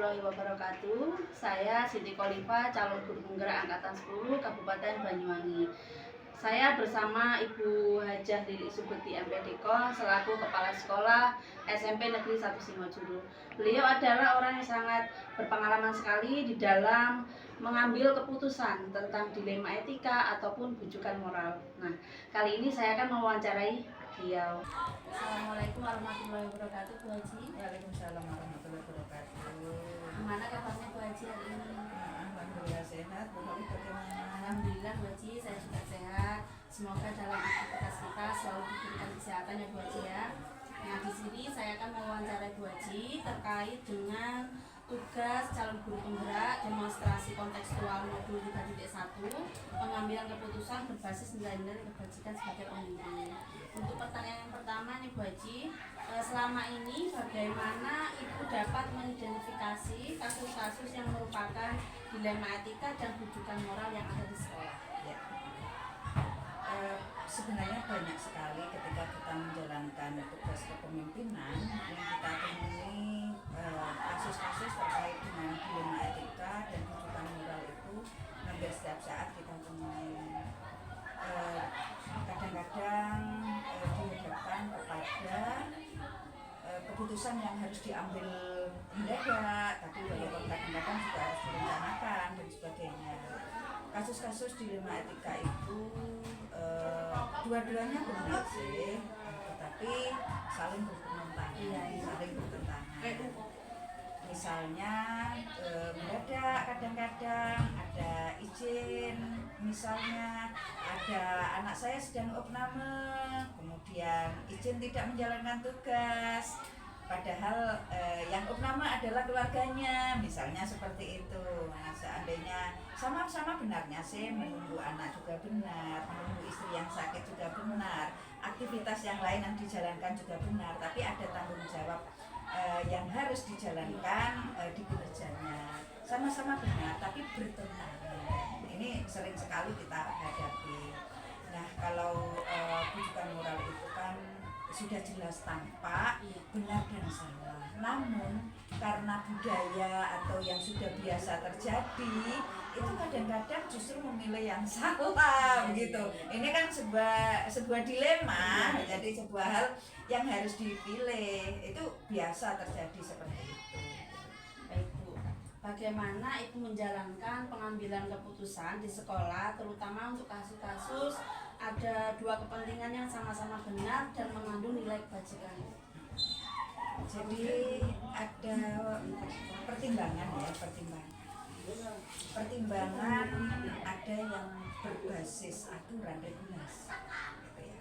warahmatullahi wabarakatuh. Saya Siti Kholifa, calon guru penggerak angkatan 10 Kabupaten Banyuwangi. Saya bersama Ibu Hajah Lilik Subekti MPDK selaku Kepala Sekolah SMP Negeri 1 Singojuru. Beliau adalah orang yang sangat berpengalaman sekali di dalam mengambil keputusan tentang dilema etika ataupun bujukan moral. Nah, kali ini saya akan mewawancarai beliau. Assalamualaikum warahmatullahi wabarakatuh, Bu Haji. Waalaikumsalam warahmatullahi wabarakatuh. Gimana kabarnya Bu Haji hari ini? Alhamdulillah sehat. Bu Haji bagaimana? Alhamdulillah Bu Haji, saya juga sehat. Semoga dalam aktivitas kita selalu diberikan kesehatan ya Bu Haji ya. Nah, di sini saya akan mewawancarai Bu Haji terkait dengan tugas calon guru penggerak demonstrasi kontekstual modul 3.1 pengambilan keputusan berbasis nilai-nilai kebajikan sebagai pemimpin. Untuk pertanyaan yang pertama nih Bu Haji, selama ini bagaimana Ibu dapat mengidentifikasi kasus-kasus yang merupakan dilema etika dan bujukan moral yang ada di sekolah? Ya. Sebenarnya banyak sekali ketika kita menjalankan tugas kepemimpinan yang kita temui kasus-kasus terkait dengan dilema etika dan bujukan moral itu hampir setiap saat kita temui. Kadang-kadang dihadapkan kepada keputusan yang harus diambil mendadak, tapi kadang-kadang juga harus direncanakan dan sebagainya. Kasus-kasus dilema etika itu dua-duanya benar sih, tetapi saling bertentangan. Misalnya mendadak kadang-kadang ada izin, misalnya ada anak saya sedang opname, kemudian izin tidak menjalankan tugas, padahal yang opname adalah keluarganya, misalnya seperti itu. Nah, seandainya sama-sama benarnya sih, menunggu anak juga benar, menunggu istri yang sakit juga benar, aktivitas yang lain yang dijalankan juga benar, tapi ada tanggung jawab yang harus dijalankan di kinerjanya. Sama-sama benar, tapi bertentangan. Ini sering sekali kita hadapi. Nah, kalau bujukan moral itu kan sudah jelas tampak benar dan salah. Namun karena budaya atau yang sudah biasa terjadi, itu kadang-kadang justru memilih yang salah begitu. Ini kan sebuah dilema, jadi sebuah hal yang harus dipilih. Itu biasa terjadi seperti itu. Baik Bu, bagaimana Ibu menjalankan pengambilan keputusan di sekolah, terutama untuk kasus-kasus ada dua kepentingan yang sama-sama benar dan mengandung nilai kebajikan? Jadi ada pertimbangan ada yang berbasis aturan regulasi gitu ya.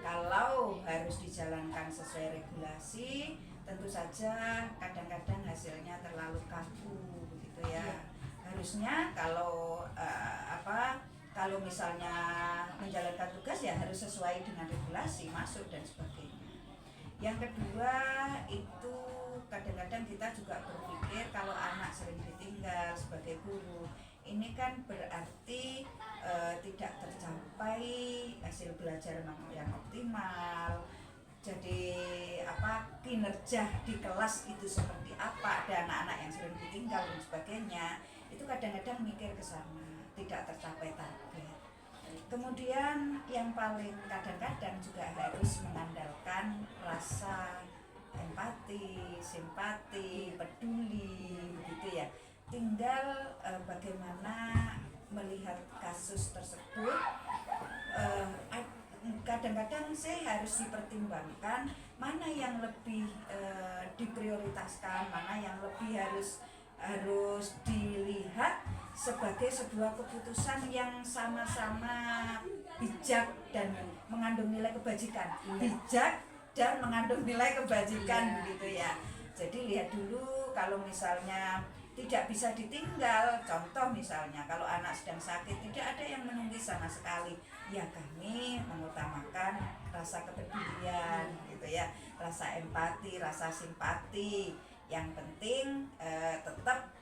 Kalau harus dijalankan sesuai regulasi, tentu saja kadang-kadang hasilnya terlalu kaku begitu ya. Harusnya kalau misalnya menjalankan tugas ya harus sesuai dengan regulasi, masuk dan sebagainya. Yang kedua itu kadang-kadang kita juga berpikir kalau anak sering ditinggal sebagai guru, ini kan berarti tidak tercapai hasil belajar yang optimal. Jadi kinerja di kelas itu seperti apa, ada anak-anak yang sering ditinggal dan sebagainya. Itu kadang-kadang mikir ke sana, tidak tercapai target. Kemudian yang paling kadang-kadang juga harus mengandalkan rasa empati, simpati, peduli begitu ya. Tinggal bagaimana melihat kasus tersebut. Kadang-kadang sih harus dipertimbangkan mana yang lebih diprioritaskan, mana yang lebih harus dilihat sebagai sebuah keputusan yang sama-sama bijak dan mengandung nilai kebajikan. Bijak dan mengandung nilai kebajikan begitu ya. Jadi lihat dulu kalau misalnya tidak bisa ditinggal, contoh misalnya kalau anak sedang sakit tidak ada yang menunggu sama sekali, ya kami mengutamakan rasa kepedulian gitu ya, rasa empati, rasa simpati. Yang penting tetap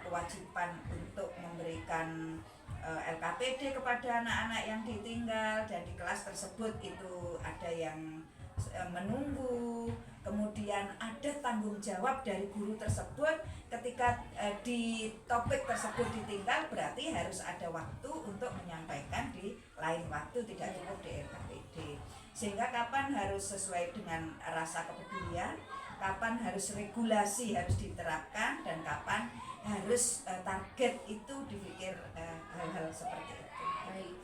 kewajiban untuk memberikan LKPD kepada anak-anak yang ditinggal, dan di kelas tersebut itu ada yang menunggu, kemudian ada tanggung jawab dari guru tersebut. Ketika di topik tersebut ditinggal, berarti harus ada waktu untuk menyampaikan di lain waktu, tidak cukup di RKPD. Sehingga kapan harus sesuai dengan rasa kepedulian, kapan harus regulasi harus diterapkan, dan kapan harus target itu dipikir hal-hal seperti itu. Baik.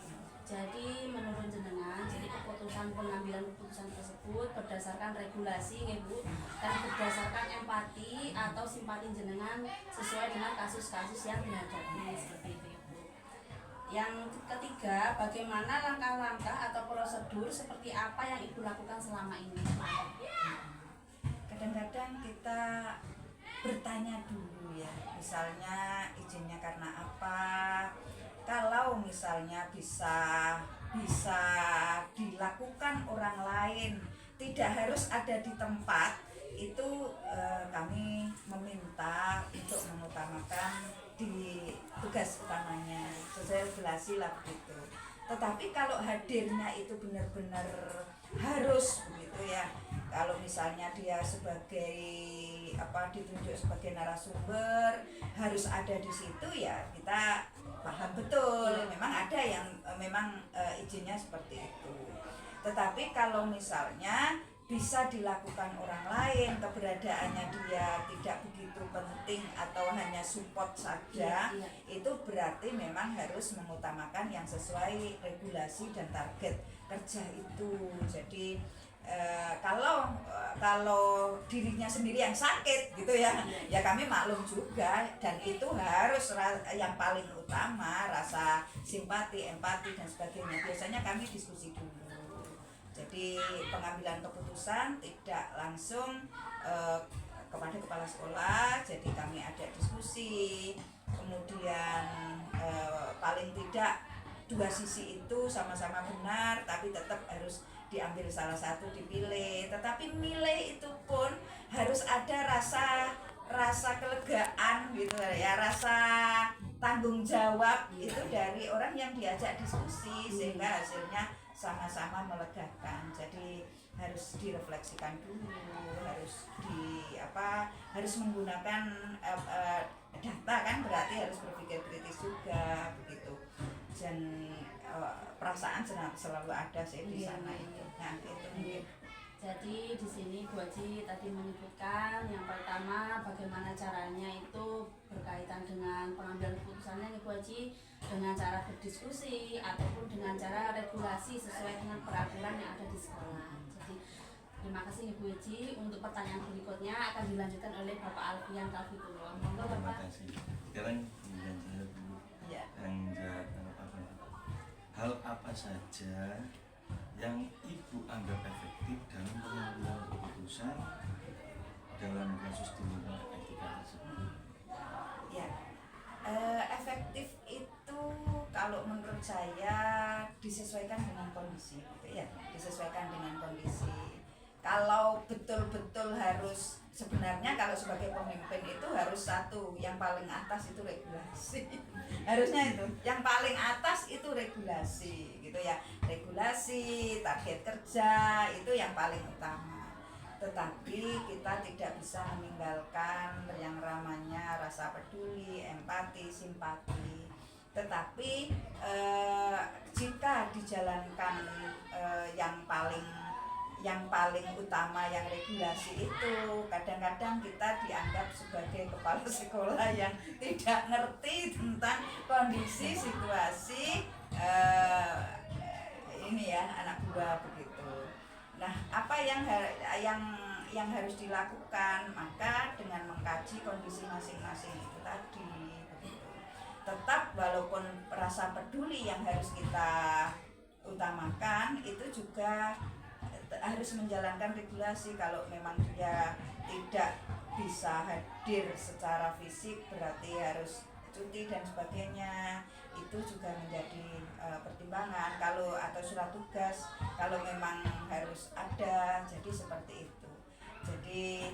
Jadi menurut jenengan, jadi pengambilan keputusan tersebut berdasarkan regulasi nggih Bu, dan berdasarkan empati atau simpati jenengan sesuai dengan kasus-kasus yang dihadapi seperti itu Bu. Yang ketiga, bagaimana langkah-langkah atau prosedur seperti apa yang Ibu lakukan selama ini? Kadang-kadang kita bertanya dulu ya, misalnya izinnya karena apa. Kalau misalnya bisa dilakukan orang lain, tidak harus ada di tempat itu, kami meminta untuk mengutamakan di tugas utamanya sesuai regulasi lah begitu. Tetapi kalau hadirnya itu benar-benar harus begitu ya, kalau misalnya dia sebagai ditunjuk sebagai narasumber harus ada di situ, ya kita paham betul, memang ada yang memang izinnya seperti itu. Tetapi kalau misalnya bisa dilakukan orang lain, keberadaannya dia tidak begitu penting atau hanya support saja, itu berarti memang harus mengutamakan yang sesuai regulasi dan target kerja itu. Jadi kalau dirinya sendiri yang sakit gitu ya, ya kami maklum juga, dan itu harus yang paling utama rasa simpati, empati dan sebagainya. Biasanya kami diskusi dulu. Jadi pengambilan keputusan tidak langsung kepada kepala sekolah, jadi kami ada diskusi, kemudian paling tidak dua sisi itu sama-sama benar, tapi tetap harus diambil salah satu, dipilih. Tetapi milih itu pun harus ada rasa kelegaan gitu ya, rasa tanggung jawab itu dari orang yang diajak diskusi, sehingga hasilnya sama-sama melegakan. Jadi harus direfleksikan dulu, harus menggunakan data, kan berarti harus berpikir kritis juga begitu. Dan perasaan selalu ada sih di sana itu. Nah, itu mungkin. Jadi di sini Bu Haji tadi menyebutkan yang pertama bagaimana caranya itu berkaitan dengan pengambilan keputusannya nih Bu Haji, dengan cara berdiskusi ataupun dengan cara regulasi sesuai dengan peraturan yang ada di sekolah. Jadi terima kasih Ibu Haji. Untuk pertanyaan berikutnya akan dilanjutkan oleh Bapak Alfian Taufikullah. Monggo Bapak. Terima kasih. Sekarang jawab dulu. Ya. Hal apa saja yang Ibu anggap efektif dalam pengambilan keputusan dalam kasus tindakan etika tersebut? Ya, efektif itu kalau menurut saya disesuaikan dengan kondisi, gitu ya, disesuaikan dengan kondisi. Kalau betul-betul harus, sebenarnya kalau sebagai pemimpin itu harus satu, yang paling atas itu regulasi. Harusnya itu, yang paling atas itu regulasi, gitu ya. Regulasi, target kerja itu yang paling utama. Tetapi kita tidak bisa meninggalkan yang namanya rasa peduli, empati, simpati. Tetapi jika dijalankan yang paling utama, yang regulasi itu, kadang-kadang kita dianggap sebagai kepala sekolah yang tidak ngerti tentang kondisi, situasi ini ya, anak buah begitu. Nah, apa yang harus dilakukan? Maka dengan mengkaji kondisi masing-masing itu tadi begitu. Tetap walaupun rasa peduli yang harus kita utamakan, itu juga harus menjalankan regulasi. Kalau memang dia tidak bisa hadir secara fisik, berarti harus cuti dan sebagainya, itu juga menjadi pertimbangan. Kalau atau surat tugas kalau memang harus ada, jadi seperti itu. Jadi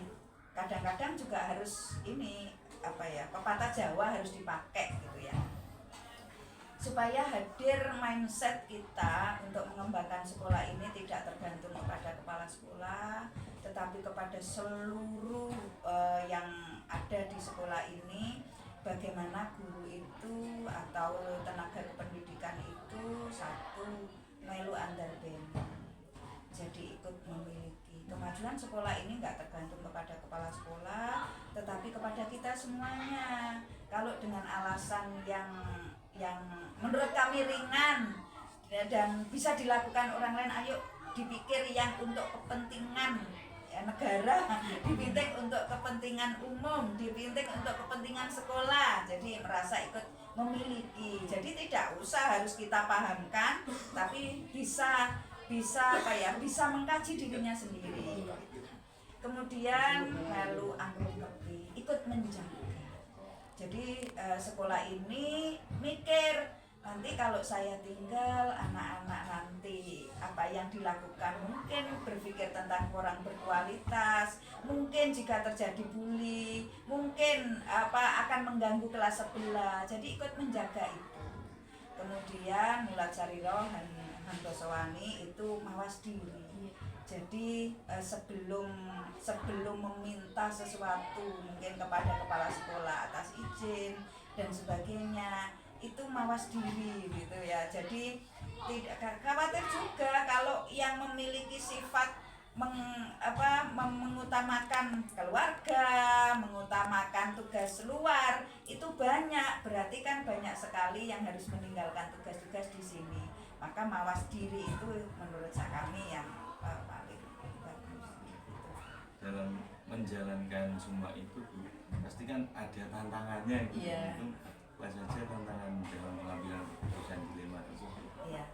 kadang-kadang juga harus ini pepatah Jawa harus dipakai gitu ya. supaya hadir mindset kita untuk mengembangkan sekolah ini tidak tergantung kepada kepala sekolah, tetapi kepada seluruh yang ada di sekolah ini. Bagaimana guru itu atau tenaga kependidikan itu satu melu andar bemo, jadi ikut memiliki kemajuan sekolah ini nggak tergantung kepada kepala sekolah, tetapi kepada kita semuanya. Kalau dengan alasan yang menurut kami ringan dan bisa dilakukan orang lain, ayo dipikir yang untuk kepentingan negara, dipinting untuk kepentingan umum, dipinting untuk kepentingan sekolah, jadi merasa ikut memiliki. Jadi tidak usah harus kita pahamkan, tapi bisa mengkaji dirinya sendiri. Kemudian lalu anggota ikut menjaga. Jadi sekolah ini mikir, nanti kalau saya tinggal, anak-anak nanti apa yang dilakukan, mungkin berpikir tentang kurang berkualitas, mungkin jika terjadi bully, mungkin akan mengganggu kelas sebelah, jadi ikut menjaga itu. Kemudian Mulat Sariro Handosowani itu mawas diri. Jadi sebelum meminta sesuatu mungkin kepada kepala sekolah atas izin dan sebagainya, itu mawas diri gitu ya. Jadi tidak khawatir juga kalau yang memiliki sifat mengutamakan keluarga, mengutamakan tugas luar itu banyak, berarti kan banyak sekali yang harus meninggalkan tugas-tugas di sini. Maka mawas diri itu menurut kami yang paling bagus. Dalam menjalankan semua itu Bu, pasti kan ada tantangannya gitu. Iya. Itu apa saja tantangan dalam pengambilan keputusan dilema tersebut? Iya.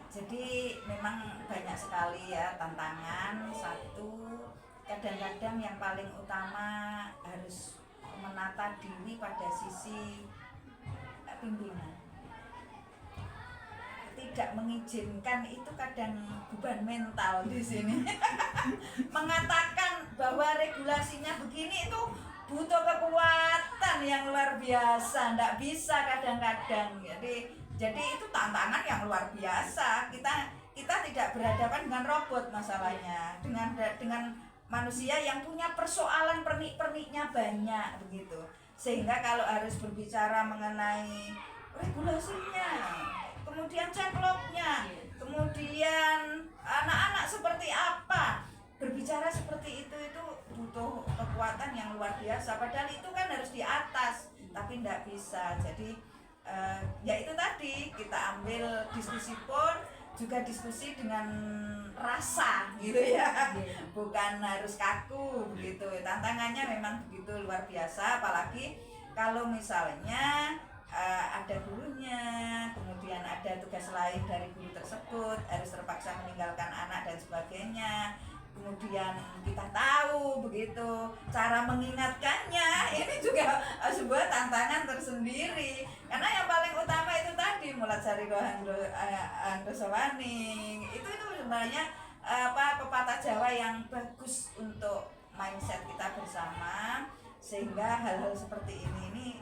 Jadi memang banyak sekali ya tantangan. Satu, kadang-kadang yang paling utama harus menata diri pada sisi pimpinan. Tidak mengizinkan itu kadang beban mental di sini. Mengatakan bahwa regulasinya begini itu butuh kekuatan yang luar biasa, nggak bisa kadang-kadang. Jadi itu tantangan yang luar biasa. Kita tidak berhadapan dengan robot masalahnya, dengan manusia yang punya persoalan pernik-perniknya banyak begitu. Sehingga kalau harus berbicara mengenai regulasinya, kemudian cekloknya, kemudian anak-anak seperti apa, berbicara seperti itu butuh kekuatan yang luar biasa. Padahal itu kan harus di atas, tapi tidak bisa. Jadi ya itu tadi, kita ambil diskusi pun juga diskusi dengan rasa gitu ya, bukan harus kaku begitu. Tantangannya memang begitu luar biasa, apalagi kalau misalnya ada gurunya, kemudian ada tugas lain dari guru tersebut, harus terpaksa meninggalkan anak dan sebagainya. Kemudian kita tahu begitu cara mengingatkannya, ini juga sebuah tantangan tersendiri. Karena yang paling utama itu tadi Mulat Sariro Handosowani itu sebenarnya pepatah Jawa yang bagus untuk mindset kita bersama, sehingga hal-hal seperti ini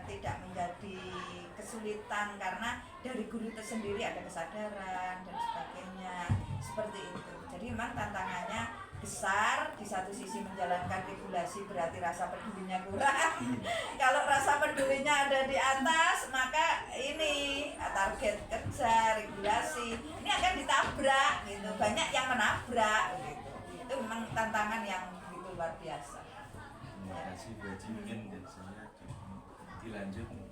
tidak menjadi kesulitan karena dari guru tersendiri ada kesadaran dan sebagainya seperti itu. Jadi memang tantangannya besar. Di satu sisi menjalankan regulasi berarti rasa pedulinya kurang. Kalau rasa pedulinya ada di atas, maka ini target kerja regulasi ini akan ditabrak gitu. Banyak yang menabrak gitu. Itu memang tantangan yang begitu luar biasa. Terima kasih Bu Haji, mungkin dari saya dilanjut Mbak.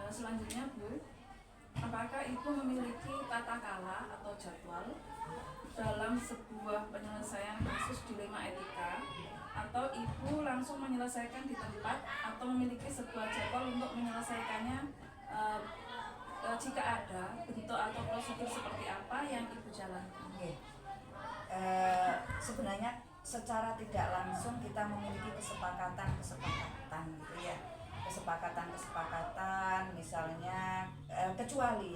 Selanjutnya Bu, apakah Ibu memiliki tata kala atau jadwal dalam sebuah penyelesaian kasus dilema etika, atau Ibu langsung menyelesaikan di tempat, atau memiliki sebuah jadwal untuk menyelesaikannya? Jika ada, bentuk atau prosedur seperti apa yang Ibu jalankan? Sebenarnya secara tidak langsung kita memiliki kesepakatan gitu ya. kesepakatan-kesepakatan, misalnya kecuali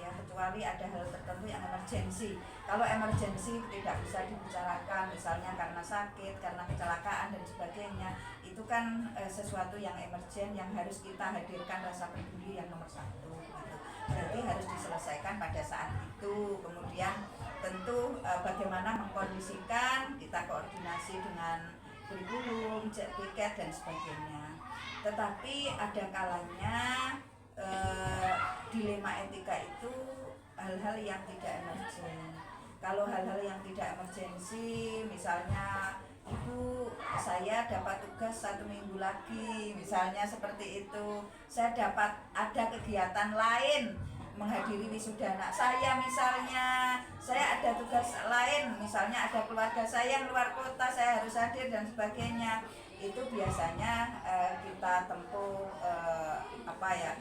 ada hal tertentu yang emergensi. Kalau emergensi tidak bisa dibicarakan, misalnya karena sakit, karena kecelakaan dan sebagainya, itu kan sesuatu yang emergen yang harus kita hadirkan rasa peduli yang nomor satu gitu. Berarti harus diselesaikan pada saat itu. Kemudian tentu bagaimana mengkondisikan, kita koordinasi dengan kurikulum, piket dan sebagainya. Tetapi ada kalanya dilema etika itu hal-hal yang tidak emergen. Kalau hal-hal yang tidak emergensi, misalnya ibu saya dapat tugas 1 minggu lagi, misalnya seperti itu, saya dapat ada kegiatan lain menghadiri wisuda anak saya, misalnya saya ada tugas lain, misalnya ada keluarga saya yang luar kota, saya harus hadir dan sebagainya. Itu biasanya kita tempuh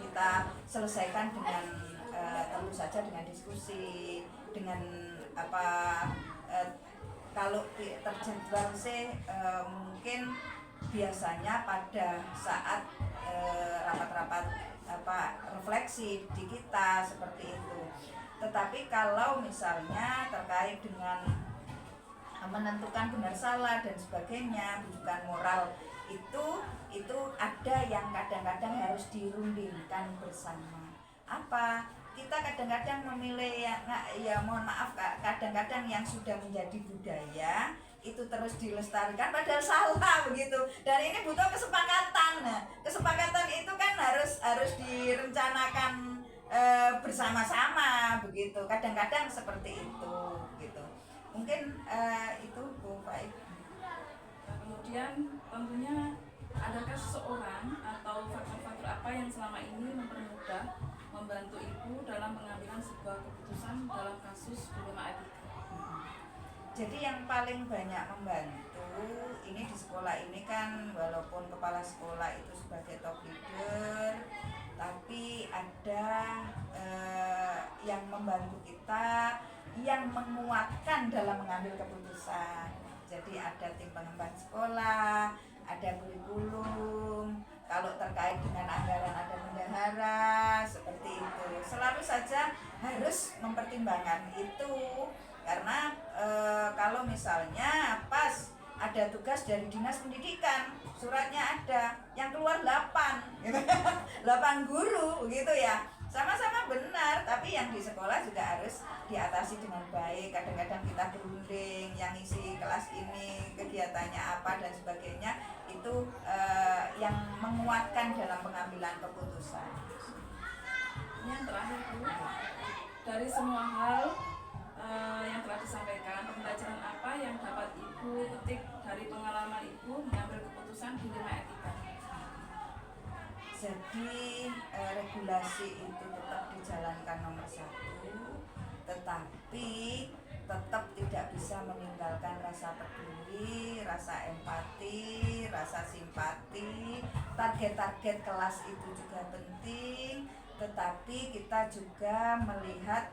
kita selesaikan dengan tentu saja dengan diskusi, dengan kalau terjadwal sih mungkin biasanya pada saat rapat-rapat refleksi di kita seperti itu. Tetapi kalau misalnya terkait dengan menentukan benar salah dan sebagainya, bukan moral, itu ada yang kadang-kadang harus dirundingkan bersama. Kita kadang-kadang memilih mohon maaf, kadang-kadang yang sudah menjadi budaya itu terus dilestarikan padahal salah begitu, dan ini butuh kesepakatan. Nah, kesepakatan itu kan harus direncanakan bersama-sama begitu. Kadang-kadang seperti itu gitu. Mungkin itu Bu Faik. Kemudian tentunya adakah seseorang atau faktor-faktor apa yang selama ini mempermudah membantu ibu dalam pengambilan sebuah keputusan dalam kasus dilema etika? Jadi yang paling banyak membantu ini di sekolah ini kan, walaupun kepala sekolah itu sebagai top leader, tapi ada yang membantu kita, yang menguatkan dalam mengambil keputusan. Jadi ada tim pengemban sekolah, ada kurikulum, kalau terkait dengan anggaran ada bendahara, seperti itu. Selalu saja harus mempertimbangkan itu, karena kalau misalnya pas ada tugas dari dinas pendidikan, suratnya ada, yang keluar 8 gitu. 8 guru begitu ya, sama-sama benar, tapi yang di sekolah juga harus diatasi dengan baik. Kadang-kadang kita berunding, yang isi kelas ini kegiatannya apa dan sebagainya, itu yang menguatkan dalam pengambilan keputusan. Yang terakhir Bu, dari semua hal yang telah disampaikan, pembelajaran apa yang dapat ibu petik dari pengalaman ibu mengambil keputusan dilema etika? Jadi regulasi itu tetap dijalankan nomor 1, tetapi tetap tidak bisa meninggalkan rasa peduli, rasa empati, rasa simpati. Target-target kelas itu juga penting, tetapi kita juga melihat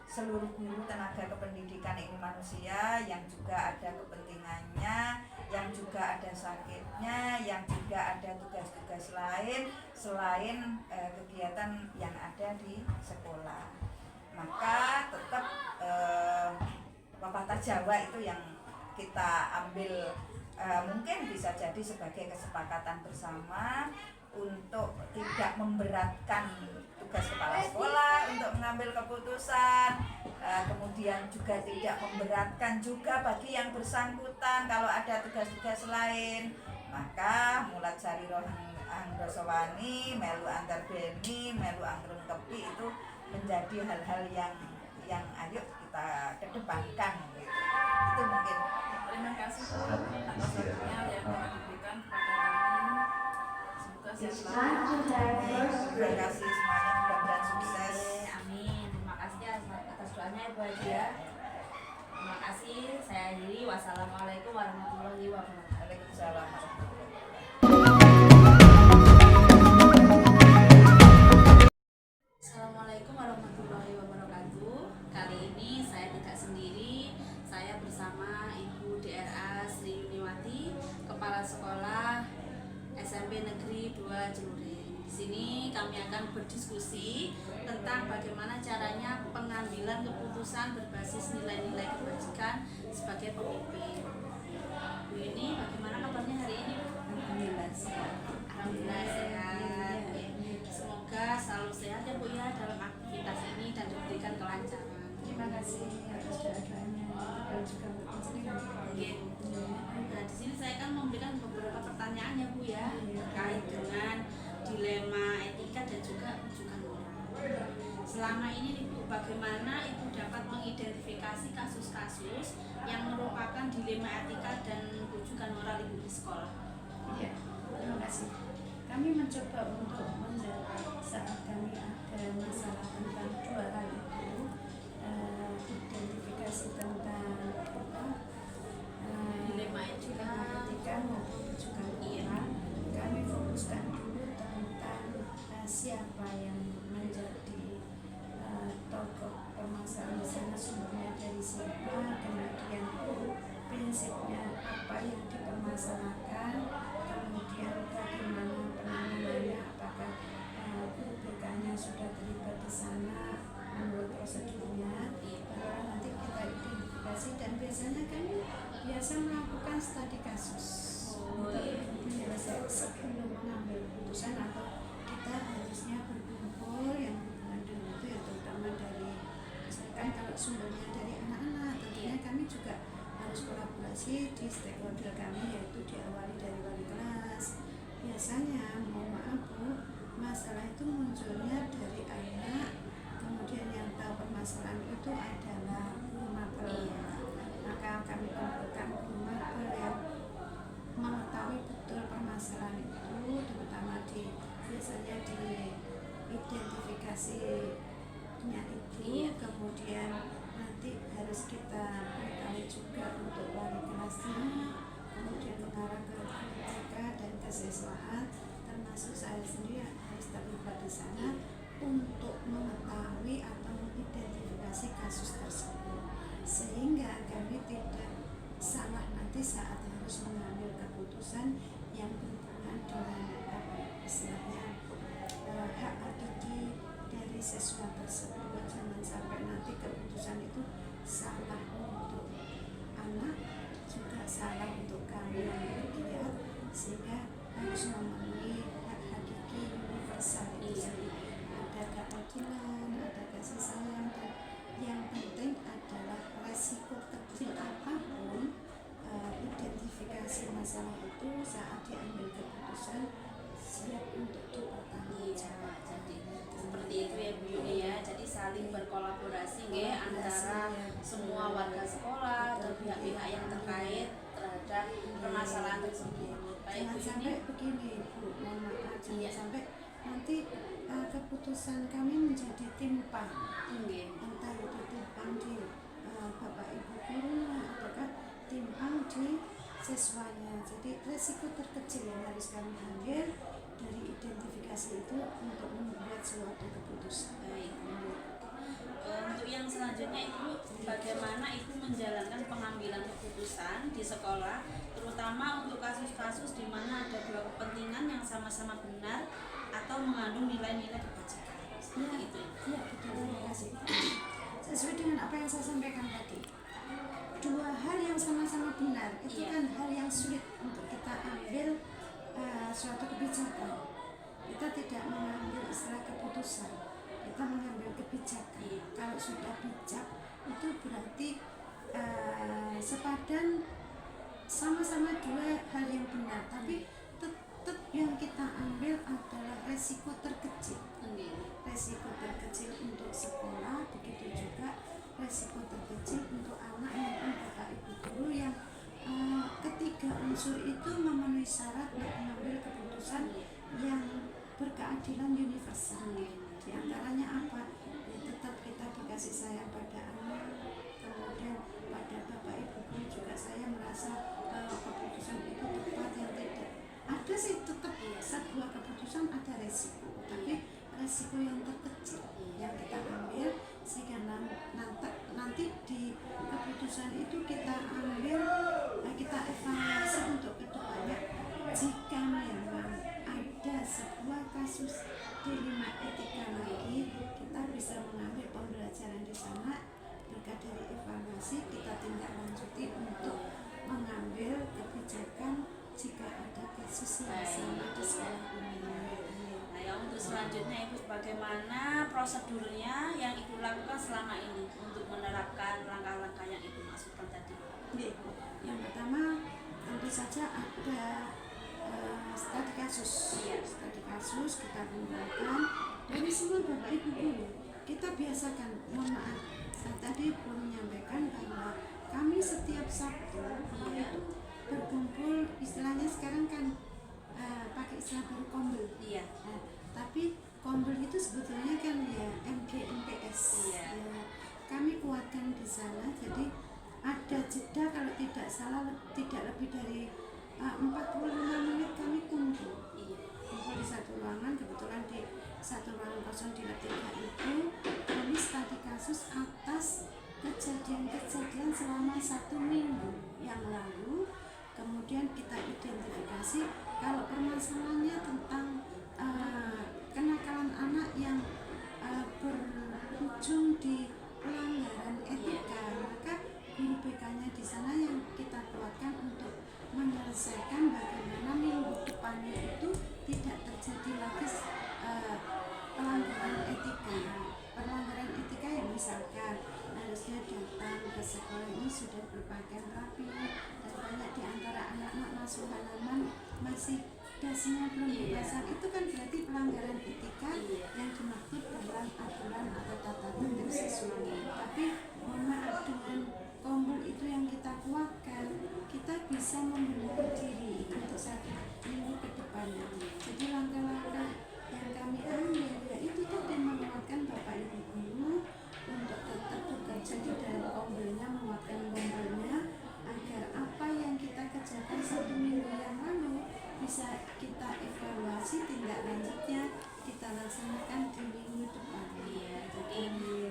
seluruh guru tenaga kependidikan ini manusia yang juga ada kepentingannya, yang juga ada sakitnya, yang juga ada tugas-tugas lain selain kegiatan yang ada di sekolah. Maka tetap pepatah Jawa itu yang kita ambil, mungkin bisa jadi sebagai kesepakatan bersama untuk tidak memberatkan tugas kepala sekolah untuk mengambil keputusan, kemudian juga tidak memberatkan juga bagi yang bersangkutan kalau ada tugas-tugas lain. Maka mulat cari roh angrosowani, melu antar beni, melu anggrung kepi, itu menjadi hal-hal yang ayo kita kedepankan gitu. Itu mungkin. Terima kasih Bu atas waktunya yang telah diberikan kepada kami. Semoga sehat selalu. Terima kasih semuanya, mudah-mudahan sukses. Amin. Terima kasih atas doanya Ibu Haja. Terima kasih. Saya akhiri. Wassalamualaikum warahmatullahi wabarakatuh. Waalaikumsalam warahmatullahi wabarakatuh. Assalamualaikum warahmatullahi wabarakatuh. Kali ini saya tidak sendiri. Saya bersama Ibu DRA Sri Yuniwati, Kepala Sekolah SMP Negeri 2 Celuring. Di sini kami akan berdiskusi tentang bagaimana caranya pengambilan keputusan berbasis nilai-nilai kebajikan sebagai pemimpin. Bu ini bagaimana kabarnya hari ini, Bu? Alhamdulillah sehat. Alhamdulillah sehat. Oke. Semoga selalu sehat ya Bu ya dalam aktivitas ini dan diberikan kelancaran. Terima kasih atas doa-doanya dan juga untuk penjelasan. Oke. Nah, di sini saya akan memberikan beberapa pertanyaan ya Bu ya terkait dengan dilema etika dan juga rujukan moral. Selama ini Ibu, bagaimana Ibu dapat mengidentifikasi kasus-kasus yang merupakan dilema etika dan rujukan moral Ibu di sekolah? Ya, terima kasih. Kami mencoba untuk menjawab saat kami ada masalah tentang dua hal itu, identifikasi tentang Dilema etika. etika maupun rujukan moral. Kami fokuskan dulu tentang siapa yang menjadi tokoh permasalahan di sana, sumbernya dari siapa, kemudian prinsipnya apa yang dipermasalahkan, kemudian bagaimana penanganannya, apakah guru BK-nya sudah terlibat di sana menurut prosedurnya. Baru nanti kita identifikasi dan biasanya kami biasa melakukan studi kasus untuk menyelesaikan sebelum mengambil keputusan, atau kita harusnya berkumpul yang hubungan dengan itu ya, terutama dari misalkan kalau sumbernya dari anak-anak, tentunya kami juga harus kolaborasi di stakeholder kami, yaitu diawali dari wali kelas. Biasanya mohon maaf Bu, masalah itu munculnya dari anak, kemudian yang tahu permasalahan itu adalah guru mapel. Maka kami kumpulkan guru mapel yang mengetahui betul permasalahan itu, terutama biasanya di identifikasinya itu, kemudian nanti harus kita mengetahui juga untuk wali kelasnya, kemudian mengarah ke BK dan kesiswaan, termasuk saya sendiri harus terlibat di sana untuk mengetahui atau mengidentifikasi kasus tersebut, sehingga kami tidak salah nanti saat harus mengambil keputusan yang berhubungan dengan istilahnya hak hakiki dari siswa tersebut. Jangan sampai nanti keputusan itu salah untuk anak, juga salah untuk kami yang bergiat, sehingga harus memenuhi hak hakiki universal itu. Ada keadilan, ada kasih sayang, dan yang penting adalah resiko kecil apapun identifikasi masalah itu saat diambil keputusan siap untuk dipertanggungjawab. Jadi seperti itu ya Bu Yuni ya. Jadi saling berkolaborasi nggih antara semua warga sekolah atau pihak-pihak yang terkait terhadap permasalahan tersebut. Baik Jangan Bu Yuni. sampai begini Bu, mohon maaf, jangan Iya. sampai nanti keputusan kami menjadi timpang, Nggih. entah itu timpang di Bapak Ibu guru ataukah timpang di siswanya. Jadi resiko terkecil yang harus kami ambil dari identifikasi itu untuk membuat suatu keputusan. Baik. Untuk yang selanjutnya Ibu, bagaimana Ibu menjalankan pengambilan keputusan di sekolah, terutama untuk kasus-kasus di mana ada dua kepentingan yang sama-sama benar atau mengandung nilai-nilai kebajikan. Seperti itu. Ya, betul, terima kasih. Sesuai dengan apa yang saya sampaikan tadi, dua hal yang sama-sama benar itu Iya. kan hal yang sulit untuk kita ambil suatu kebijakan. Kita tidak mengambil istilah keputusan, kita mengambil kebijakan. Iya. Kalau sudah bijak itu berarti sepadan, sama-sama dua hal yang benar, tapi tetap yang kita ambil adalah resiko terkecil. Nggih. Resiko terkecil untuk sekolah, begitu juga resiko terkecil untuk anak maupun bapak ibu guru yang ketiga unsur itu memenuhi syarat untuk mengambil keputusan yang berkeadilan universal. Di antaranya apa? Ya, tetap kita dikasih sayang pada anak, kemudian pada bapak ibu guru juga saya merasa keputusan itu tepat yang tidak. Ada sih tetap sebuah keputusan ada resiko, tapi resiko yang terkecil yang kita ambil, sehingga nanti di keputusan itu kita ambil, kita evaluasi untuk kedepannya. Jika memang ada sebuah kasus di 5 etika lagi, kita bisa mengambil pembelajaran di sana. Berkat dari evaluasi kita tindak lanjuti untuk mengambil kebijakan jika ada kasus yang sama di sekolah ini. Nah, ya untuk selanjutnya Ibu, bagaimana prosedurnya yang Ibu lakukan selama ini untuk menerapkan langkah-langkah yang Ibu maksudkan tadi? Yang pertama tentu saja ada studi kasus. Studi kasus kita kumpulkan dari semua Bapak Ibu guru. Kita biasakan, mohon maaf, saya tadi belum menyampaikan bahwa kami setiap Sabtu itu berkumpul, istilahnya sekarang kan pakai istilah baru kombel. Tapi kombel itu sebetulnya kan ya MGMPS. Kami kuatkan di sana, jadi ada jeda kalau tidak salah tidak lebih dari 45 menit kami kumpul di satu ruangan. Kebetulan di satu ruangan kosong di lantai 3 itu kami studi kasus atas kejadian-kejadian selama 1 minggu yang lalu. Kemudian kita identifikasi kalau permasalahannya tentang kenakalan anak yang berujung di pelanggaran etika, maka guru BK-nya di sana yang kita kuatkan untuk menyelesaikan bagaimana minggu depannya itu tidak terjadi lagi pelanggaran etika. Pelanggaran etika yang misalkan harusnya datang ke sekolah ini sudah berpakaian rapi dan banyak di antara anak-anak masuk halaman masih dasinya belum dipasang, itu kan berarti pelanggaran etika yang dimaksud dalam aturan atau tata tertib sesuai. Tapi mohon maaf, dengan kombul itu yang kita kuatkan, kita bisa membenahi diri untuk 1 minggu ke depannya. Jadi langkah-langkah yang kami ambil yaitu tadi menguatkan Bapak Ibu guru untuk tetap bekerja di dalam kombulnya, menguatkan kombulnya agar apa yang kita kerjakan 1 minggu yang lalu bisa kita evaluasi, tindak lanjutnya kita laksanakan di minggu depan. Jadi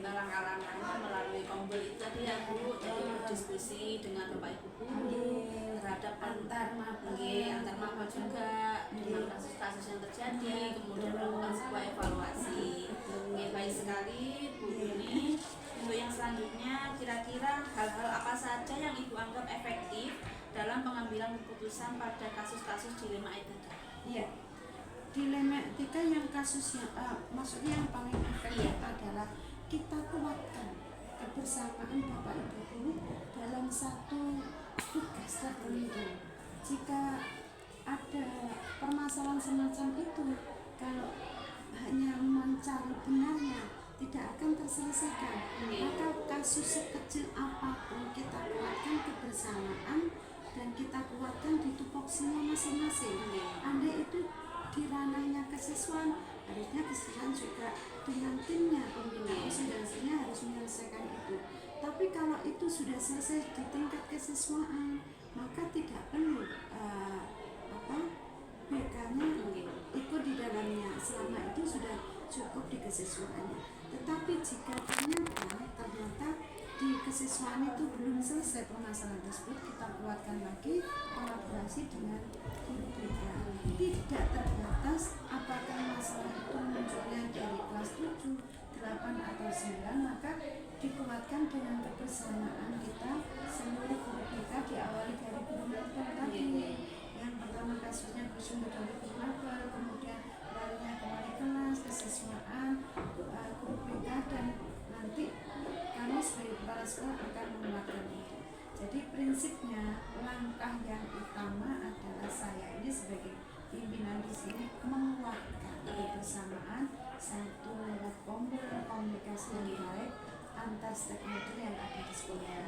langkah-langkahnya melalui kombel itu tadi ya Bu, jadi berdiskusi dengan Bapak Ibu guru terhadap antar maba juga dengan kasus-kasus yang terjadi, kemudian melakukan sebuah evaluasi. Baik sekali Bu Yuni. Untuk yang selanjutnya, kira-kira hal-hal apa saja yang Ibu anggap efektif dalam pengambilan keputusan pada kasus-kasus dilema etika? Dilema etika yang kasusnya maksudnya yang paling efektif adalah kita kuatkan kebersamaan Bapak Ibu guru dalam satu tugas tertentu. Jika ada permasalahan semacam itu, kalau hanya mencari benarnya tidak akan terselesaikan. Maka kasus sekecil apapun kita kuatkan kebersamaan dan kita kuatkan di tupoksinya masing-masing. Andai itu di ranahnya kesiswaan, harusnya kesiswaan juga dengan timnya pembina konsentrasinya harus menyelesaikan itu. Tapi kalau itu sudah selesai di tingkat kesiswaan, maka tidak perlu BK-nya ikut di dalamnya, selama itu sudah cukup di kesiswaannya. Tetapi jika ternyata di kesiswaan itu belum selesai permasalahan tersebut, kita kuatkan lagi kolaborasi dengan guru BK. Tidak terbatas apakah masalah itu munculnya dari kelas 7, 8 atau 9, maka dikuatkan dengan kebersamaan kita seluruh guru BK, diawali dari guru maba tadi. Yang pertama kasusnya bersumber dari guru maba, kemudian larinya ke wali kelas, kesiswaan, guru BK, dan nanti kami sebagai kepala sekolah akan menguatkan itu. Jadi prinsipnya langkah yang utama adalah saya ini sebagai pimpinan di sini menguatkan kebersamaan satu lewat komunikasi yang baik antar stakeholder yang ada di sekolah.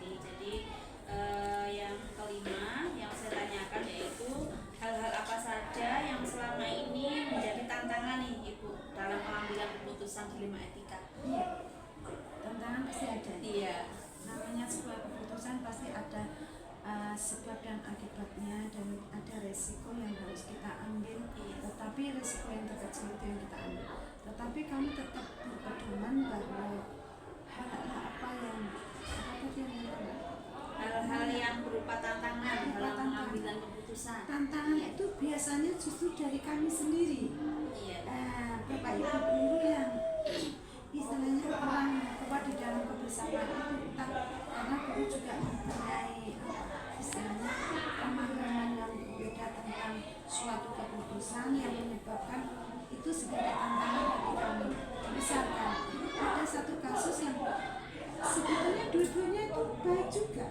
Jadi yang kelima yang saya tanyakan yaitu hal-hal apa saja yang selama ini menjadi tantangan nih Ibu dalam pengambilan keputusan dilema etika? Tantangan pasti ada. Namanya sebuah keputusan pasti ada sebab dan akibatnya dan ada resiko yang harus kita ambil. Tetapi resiko yang terkecil itu yang kita ambil. Tetapi kami tetap berpedoman bahwa hal-hal apa yang hal-hal yang berupa tantangan dalam pengambilan keputusan. Tantangan itu biasanya justru dari kami sendiri. Iya. Bapak Ibu guru yang istilahnya kurang kuat di dalam kebersamaan itu, karena guru juga mempunyai istilahnya pemahaman yang berbeda tentang suatu keputusan yang menyebabkan itu sebagai tantangan bagi kami. Misalkan ada satu kasus yang sebetulnya dua-duanya itu baik juga,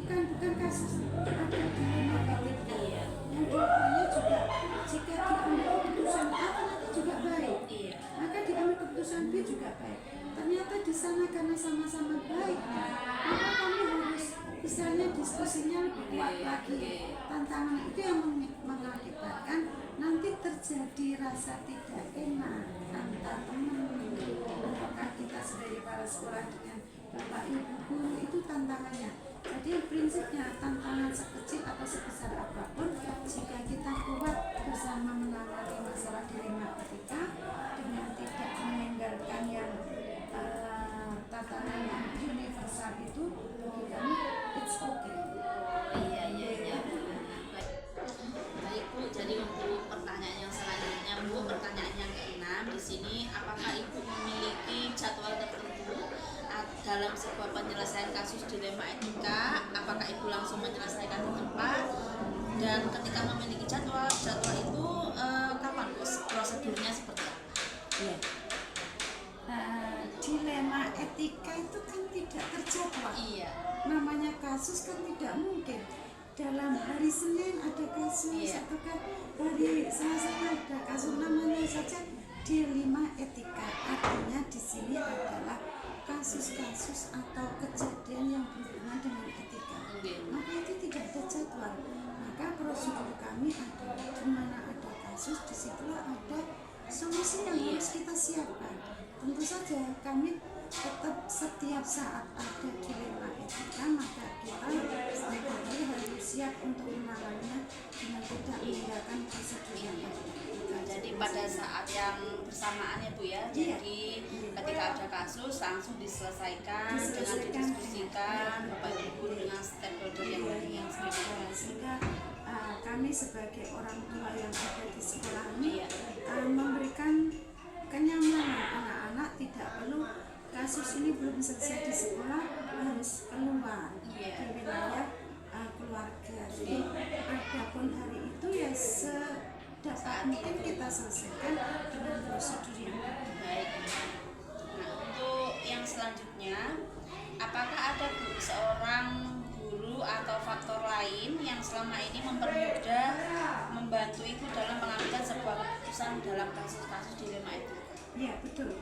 bukan kasus ada dilema etika yang dua-duanya juga jika diambil keputusan A nanti juga baik, maka diambil keputusan B juga baik. Ternyata di sana karena sama-sama baik, maka kami harus misalnya diskusinya lebih kuat lagi. Tantangan itu yang mengakibatkan nanti terjadi rasa tidak enak antar teman. Apakah kita sebagai kepala sekolah dengan Bapak Ibu guru itu tantangannya. Jadi prinsipnya tantangan sekecil atau sebesar apapun, jika kita kuat bersama menangani masalah dilema etika dengan tidak meninggalkan yang tatanan yang universal itu, bagi kami it's okay. Iya. Baik Bu, jadi untuk pertanyaan yang selanjutnya Bu, pertanyaan yang ke-6 di sini, apakah Ibu memiliki jadwal tertentu dalam sebuah penyelesaian kasus dilema etika? Apakah Ibu langsung menyelesaikan di tempat? Dan ketika memiliki jadwal itu kapan Bu? Prosedurnya seperti apa? Ya. Dilema etika itu kan tidak terjadwal. Iya. Namanya kasus kan tidak mungkin dalam hari Senin ada kasus, atau kan hari Selasa ada kasus, namanya saja dilema etika. Artinya di sini adalah kasus-kasus atau kejadian yang berhubungan dengan etika. Maka itu tidak ada jadwal. Maka prosedur kami adalah di mana ada kasus, disitulah ada solusi yang harus kita siapkan. Tentu saja kami tetap setiap saat ada dilema etika, maka kita setiap hari harus siap untuk menanganinya dengan tidak meninggalkan prosedur yang ada. Jadi pada saat yang bersamaan ya Bu ya, jadi ketika ada kasus langsung diselesaikan dengan didiskusikan Bapak Ibu guru dengan stakeholder yang lain sehingga kami sebagai orang tua yang ada di sekolah ini memberikan kenyamanan anak-anak, tidak perlu kasus ini belum selesai di sekolah harus keluar di wilayah keluarga. Jadi adapun hari itu ya sedapat mungkin kita selesaikan dengan prosedur yang baik. Nah, untuk yang selanjutnya, apakah ada Bu seorang guru atau faktor lain yang selama ini mempermudah, membantu Ibu dalam mengambil sebuah keputusan dalam kasus-kasus dilema itu? Ya betul,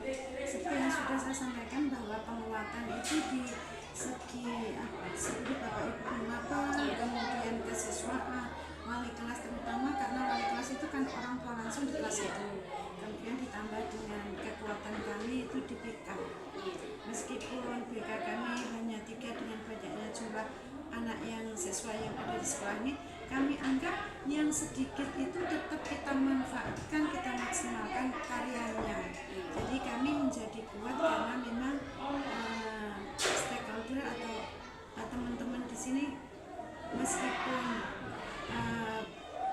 seperti yang sudah saya sampaikan bahwa penguatan itu di segi seperti Bapak Ibu kenapa, kemudian kesiswaan, wali kelas terutama, karena wali kelas itu kan orang tua langsung di kelas itu, kemudian ditambah dengan kekuatan kami itu di BK. Meskipun BK kami hanya 3 dengan banyaknya jumlah anak yang siswa yang ada di sekolah ini, kami anggap yang sedikit itu tetap kita manfaatkan, kita maksimalkan karyanya. Jadi kami menjadi kuat karena memang stakeholder atau teman-teman di sini meskipun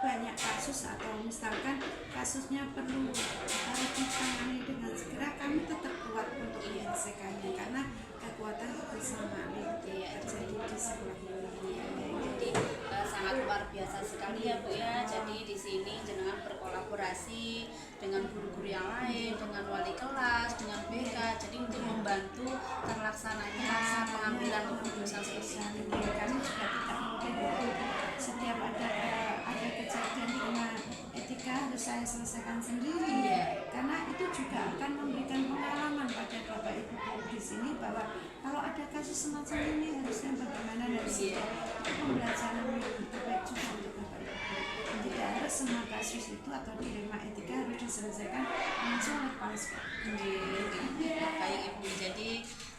banyak kasus atau misalkan kasusnya perlu ditangani dengan segera, kami tetap kuat untuk menyelesaikannya karena kekuatan kebersamaan itu terjadi di sekolah ini. Jadi sangat luar biasa sekali ya Bu ya. Jadi di sini jenengan berkolaborasi dengan guru-guru yang lain, dengan wali kelas, dengan BK. Jadi untuk membantu terlaksananya pengambilan keputusan seperti itu. Kami juga tidak mungkin setiap ada kejadian dilema etika harus saya selesaikan sendiri. Karena itu juga akan memberikan pengalaman pada Bapak Ibu guru di sini bahwa kalau ada kasus semacam ini harusnya bagaimana dan pembelajaran yang terbaik juga untuk Bapak Ibu. Tidak harus semua kasus itu atau dilema etika harus diselesaikan langsung oleh kepala sekolah. Baik Ibu, jadi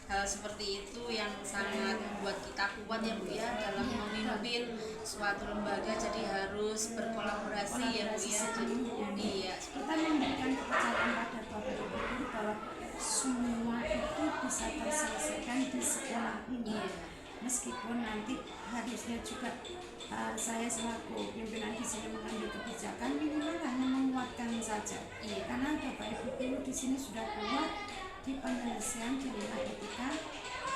hal seperti itu yang sangat membuat kita kuat ya Bu ya dalam memimpin suatu lembaga. Jadi harus berkolaborasi ya Bu ya. Jadi kita memberikan kepercayaan pada Bapak Ibu guru bahwa semua itu bisa terselesaikan di sekolah ini. Meskipun nanti harusnya juga saya selaku pimpinan di sini mengambil kebijakan minimal hanya saja. Iya. Karena Bapak Ibu guru di sini sudah kuat di penyelesaian dilema etika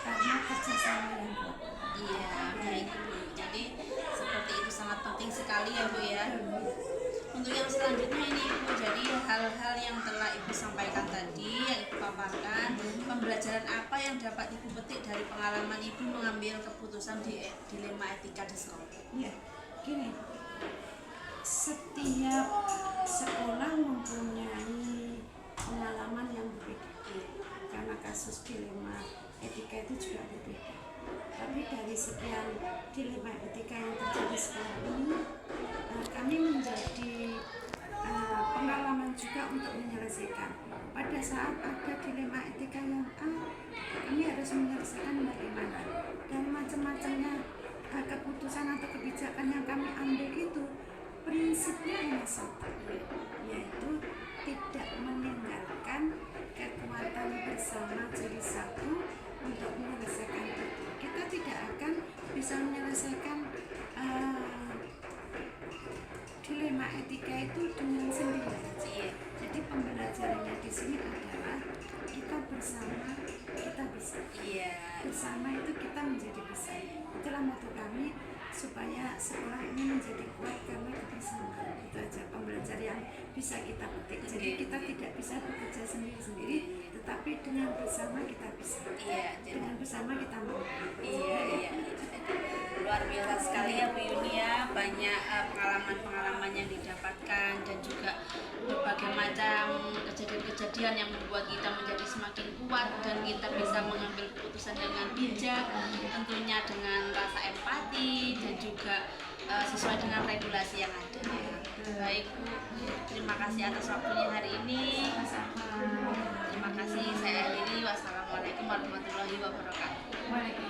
karena kerjasama yang kuat. Iya, baik Bu. Jadi seperti itu sangat penting sekali ya Bu ya. Untuk yang selanjutnya ini Ibu, jadi hal-hal yang telah Ibu sampaikan tadi, yang Ibu paparkan, pembelajaran apa yang dapat Ibu petik dari pengalaman Ibu mengambil keputusan di dilema etika di sekolah? Ya, gini, setiap sekolah mempunyai pengalaman yang berbeda karena kasus dilema etika itu juga berbeda. Tapi dari sekian dilema etika yang terjadi sekarang ini, kami menjadi pengalaman juga untuk menyelesaikan. Pada saat ada dilema etika yang kami harus menyelesaikan bagaimana, dan macam-macamnya keputusan atau kebijakan yang kami ambil itu prinsipnya hanya satu, yaitu tidak meninggalkan kekuatan bersama jadi satu untuk menyelesaikan itu. Kita tidak akan bisa menyelesaikan dilema etika itu dengan sendiri. Jadi pembelajarannya di sini adalah kita bersama, kita bisa. Bersama itu kita menjadi bisa. Itulah moto kami, supaya sekolah ini menjadi kuat karena kebersamaan. Itu aja pembelajaran yang bisa kita petik. Jadi kita tidak bisa bekerja sendiri-sendiri, tetapi dengan bersama kita bisa. Dengan bersama kita mau. Luar biasa sekali ya Bu Yuni ya, banyak pengalaman-pengalaman yang didapatkan dan juga berbagai macam kejadian-kejadian yang membuat kita menjadi semakin kuat dan kita bisa mengambil keputusan dengan bijak, tentunya dengan rasa empati dan juga sesuai dengan regulasi yang ada. Baik Bu, terima kasih atas waktunya hari ini. Terima kasih, saya akhiri. Wassalamualaikum warahmatullahi wabarakatuh.